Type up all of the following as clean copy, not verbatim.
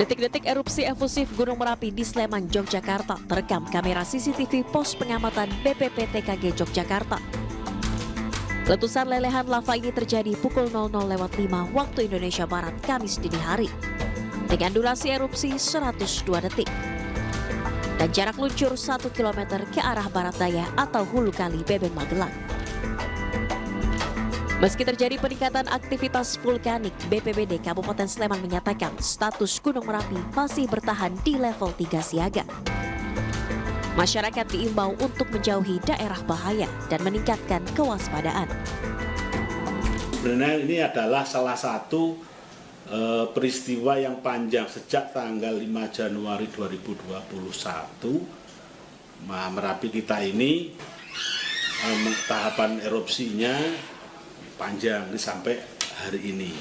Detik-detik erupsi efusif Gunung Merapi di Sleman, Yogyakarta terekam kamera CCTV pos pengamatan BPPTKG Yogyakarta. Letusan lelehan lava ini terjadi pukul 00.05 waktu Indonesia Barat, Kamis dini hari. Dengan durasi erupsi 102 detik. Dan jarak luncur 1 km ke arah barat daya atau hulu kali Bebeng Magelang. Meski terjadi peningkatan aktivitas vulkanik, BPBD Kabupaten Sleman menyatakan status Gunung Merapi masih bertahan di level 3 siaga. Masyarakat diimbau untuk menjauhi daerah bahaya dan meningkatkan kewaspadaan. Sebenarnya ini adalah salah satu peristiwa yang panjang sejak tanggal 5 Januari 2021. Merapi kita ini tahapan erupsinya panjang sampai hari ini.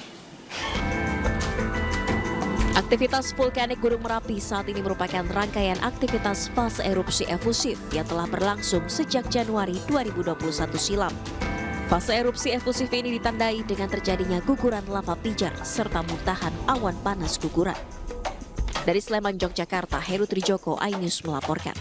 Aktivitas vulkanik Gunung Merapi saat ini merupakan rangkaian aktivitas fase erupsi efusif yang telah berlangsung sejak Januari 2021 silam. Fase erupsi efusif ini ditandai dengan terjadinya guguran lava pijar serta muntahan awan panas guguran. Dari Sleman, Yogyakarta, Heru Trijoko, iNews melaporkan.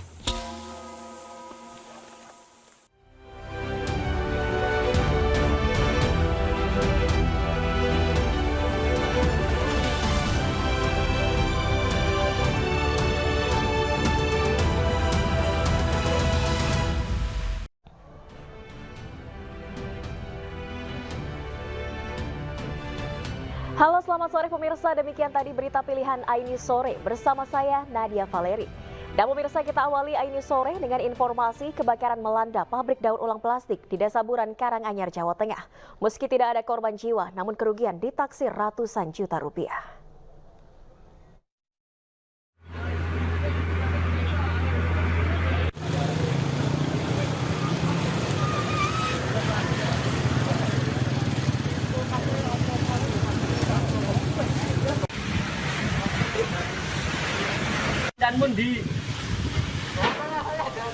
Halo, selamat sore pemirsa. Demikian tadi berita pilihan iNews Sore bersama saya Nadia Valeri. Dan pemirsa, kita awali iNews Sore dengan informasi kebakaran melanda pabrik daur ulang plastik di Desa Buran, Karanganyar, Jawa Tengah. Meski tidak ada korban jiwa, namun kerugian ditaksir ratusan juta rupiah.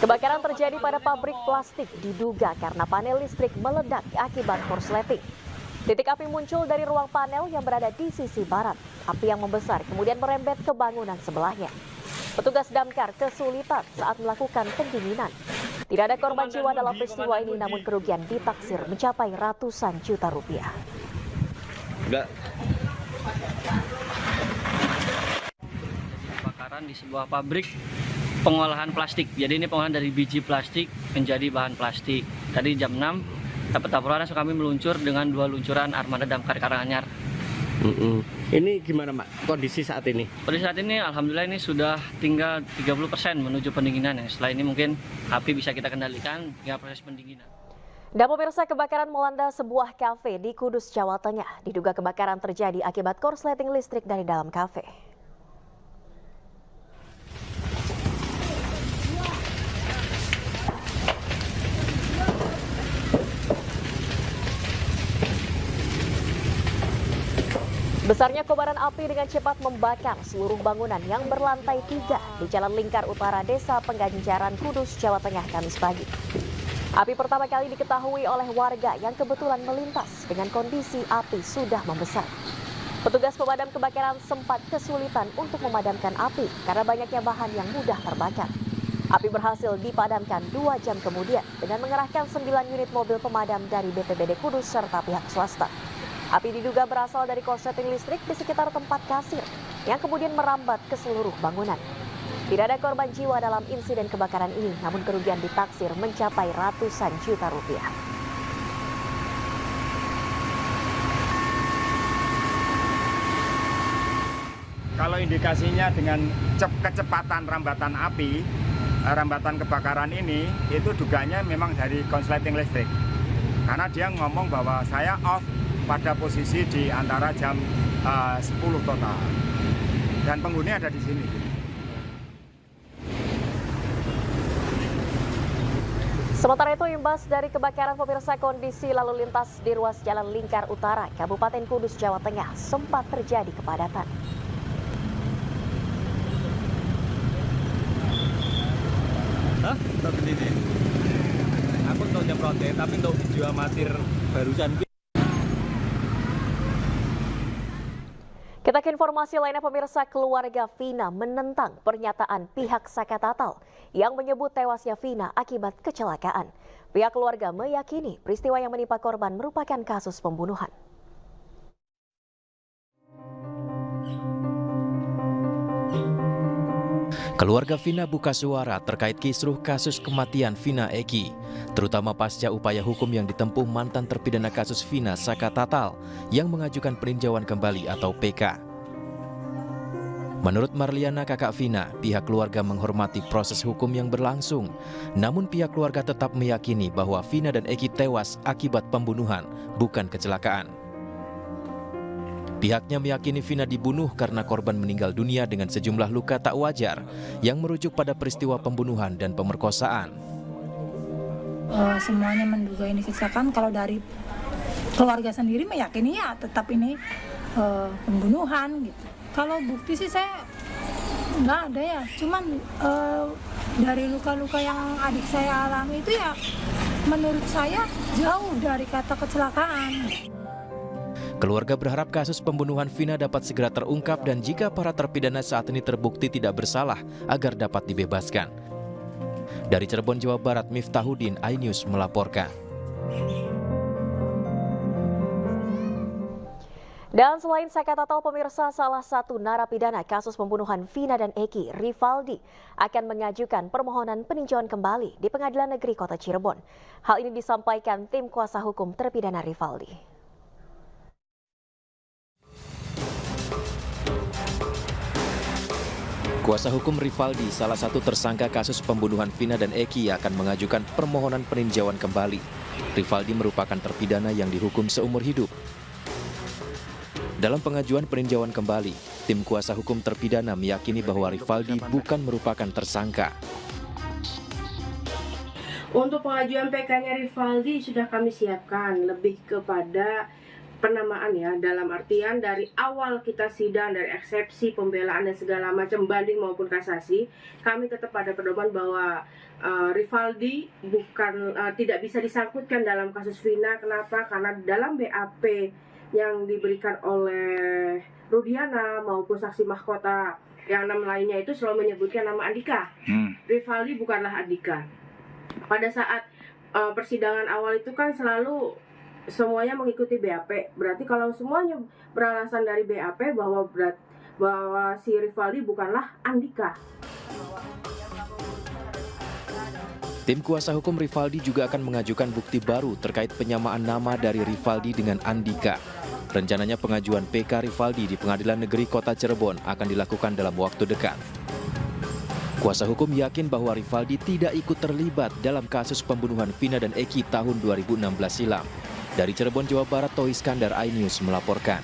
Kebakaran terjadi pada pabrik plastik diduga karena panel listrik meledak akibat korsleting. Titik api muncul dari ruang panel yang berada di sisi barat. Api yang membesar kemudian merembet ke bangunan sebelahnya. Petugas damkar kesulitan saat melakukan pendinginan. Tidak ada korban jiwa dalam peristiwa ini, namun kerugian ditaksir mencapai ratusan juta rupiah. Kebakaran di sebuah pabrik pengolahan plastik. Jadi ini pengolahan dari biji plastik menjadi bahan plastik. Tadi jam 6 dapat laporan, kami meluncur dengan 2 luncuran armada damkar Karanganyar. Ini gimana, Mak, kondisi saat ini? Kondisi saat ini alhamdulillah ini sudah tinggal 30% menuju pendinginan. Setelah ini mungkin api bisa kita kendalikan hingga proses pendinginan. Dan pemirsa, kebakaran melanda sebuah kafe di Kudus, Jawa Tengah. Diduga kebakaran terjadi akibat korsleting listrik dari dalam kafe. Besarnya kobaran api dengan cepat membakar seluruh bangunan yang berlantai 3 di Jalan Lingkar Utara, Desa Pengganjaran, Kudus, Jawa Tengah, Kamis pagi. Api pertama kali diketahui oleh warga yang kebetulan melintas dengan kondisi api sudah membesar. Petugas pemadam kebakaran sempat kesulitan untuk memadamkan api karena banyaknya bahan yang mudah terbakar. Api berhasil dipadamkan 2 jam kemudian dengan mengerahkan 9 unit mobil pemadam dari BPBD Kudus serta pihak swasta. Api diduga berasal dari korsleting listrik di sekitar tempat kasir yang kemudian merambat ke seluruh bangunan. Tidak ada korban jiwa dalam insiden kebakaran ini, namun kerugian ditaksir mencapai ratusan juta rupiah. Kalau indikasinya dengan kecepatan rambatan api, rambatan kebakaran ini, itu dugaannya memang dari korsleting listrik. Karena dia ngomong bahwa saya off pada posisi di antara jam 10 total. Dan penghuni ada di sini. Sementara itu, imbas dari kebakaran, pemirsa, kondisi lalu lintas di ruas Jalan Lingkar Utara, Kabupaten Kudus, Jawa Tengah sempat terjadi kepadatan. Hah? Tapi ini aku untuk nyemprotin, tapi untuk video amatir barusan. Kita ke informasi lainnya, pemirsa. Keluarga Vina menentang pernyataan pihak Saka Tatal yang menyebut tewasnya Vina akibat kecelakaan. Pihak keluarga meyakini peristiwa yang menimpa korban merupakan kasus pembunuhan. Keluarga Vina buka suara terkait kisruh kasus kematian Vina Eki, terutama pasca upaya hukum yang ditempuh mantan terpidana kasus Vina Saka Tatal yang mengajukan peninjauan kembali atau PK. Menurut Marliana, kakak Vina, pihak keluarga menghormati proses hukum yang berlangsung. Namun pihak keluarga tetap meyakini bahwa Vina dan Eki tewas akibat pembunuhan, bukan kecelakaan. Pihaknya meyakini Vina dibunuh karena korban meninggal dunia dengan sejumlah luka tak wajar yang merujuk pada peristiwa pembunuhan dan pemerkosaan. Semuanya menduga ini kecelakaan. Kalau dari keluarga sendiri meyakini ya tetap ini pembunuhan gitu. Kalau bukti sih saya nggak ada ya. Cuman dari luka-luka yang adik saya alami itu ya menurut saya jauh dari kata kecelakaan. Keluarga berharap kasus pembunuhan Vina dapat segera terungkap dan jika para terpidana saat ini terbukti tidak bersalah agar dapat dibebaskan. Dari Cirebon, Jawa Barat, Miftahuddin, iNews melaporkan. Dan selain Saka Tatal, pemirsa, salah satu narapidana kasus pembunuhan Vina dan Eki, Rivaldi, akan mengajukan permohonan peninjauan kembali di Pengadilan Negeri Kota Cirebon. Hal ini disampaikan tim kuasa hukum terpidana Rivaldi. Kuasa hukum Rivaldi, salah satu tersangka kasus pembunuhan Vina dan Eki, akan mengajukan permohonan peninjauan kembali. Rivaldi merupakan terpidana yang dihukum seumur hidup. Dalam pengajuan peninjauan kembali, tim kuasa hukum terpidana meyakini bahwa Rivaldi bukan merupakan tersangka. Untuk pengajuan PK-nya Rivaldi sudah kami siapkan, lebih kepada penamaan ya, dalam artian dari awal kita sidang, dari eksepsi, pembelaan dan segala macam, banding maupun kasasi, kami tetap pada pedoman bahwa Rivaldi tidak bisa disangkutkan dalam kasus Vina. Kenapa? Karena dalam BAP yang diberikan oleh Rudiana maupun saksi mahkota yang 6 lainnya itu selalu menyebutkan nama Andika. Rivaldi bukanlah Andika. Pada saat persidangan awal itu kan selalu semuanya mengikuti BAP. Berarti kalau semuanya beralasan dari BAP bahwa si Rivaldi bukanlah Andika. Tim kuasa hukum Rivaldi juga akan mengajukan bukti baru terkait penyamaan nama dari Rivaldi dengan Andika. Rencananya pengajuan PK Rivaldi di Pengadilan Negeri Kota Cirebon akan dilakukan dalam waktu dekat. Kuasa hukum yakin bahwa Rivaldi tidak ikut terlibat dalam kasus pembunuhan Vina dan Eki tahun 2016 silam. Dari Cirebon, Jawa Barat, Toh Iskandar, iNews melaporkan.